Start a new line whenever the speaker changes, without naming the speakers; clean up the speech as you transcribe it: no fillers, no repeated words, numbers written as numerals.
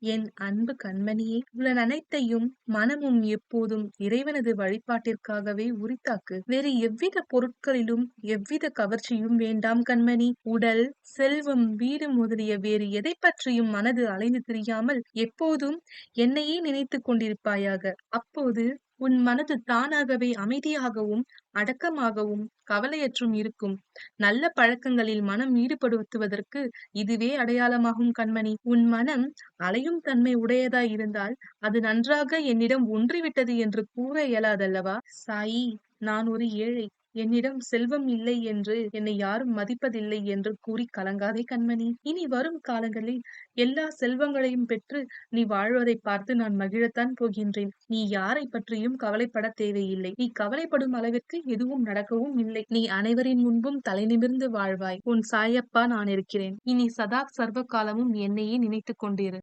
என் அன்பு கண்மணியே, உள்ள அனைத்தையும் மனமும் எப்போதும் இறைவனது வழிபாட்டிற்காகவே உரித்தாக்கு. வேறு எவ்வித பொருட்களிலும் எவ்வித கவர்ச்சியும் வேண்டாம் கண்மணி. உடல், செல்வம், வீடு முதலிய வேறு எதை பற்றியும் மனது அலைந்து திரியாமல் எப்போதும் என்னையே நினைத்துக் கொண்டிருப்பாயாக. அப்போது உன் மனது தானாகவே அமைதியாகவும் அடக்கமாகவும் கவலையற்றும் இருக்கும். நல்ல பழக்கங்களில் மனம் ஈடுபடுத்துவதற்கு இதுவே அடையாளமாகும் கண்மணி. உன் மனம் அலையும் தன்மை உடையதாய் இருந்தால் அது நன்றாக என்னிடம் ஒன்றிவிட்டது என்று கூற இயலாதல்லவா? சாயி, நான் ஒரு ஏழை, என்னிடம் செல்வம் இல்லை என்று என்னை யாரும் மதிப்பதில்லை என்று கூறி கலங்காதே கண்மணி. இனி வரும் காலங்களில் எல்லா செல்வங்களையும் பெற்று நீ வாழ்வதை பார்த்து நான் மகிழத்தான் போகின்றேன். நீ யாரை பற்றியும் கவலைப்பட தேவையில்லை. நீ கவலைப்படும் அளவிற்கு எதுவும் நடக்கவும் இல்லை. நீ அனைவரின் முன்பும் தலை நிமிர்ந்து வாழ்வாய். உன் சாயப்பா நான் இருக்கிறேன். இனி சதா சர்வ காலமும் என்னையே நினைத்துக் கொண்டிரு.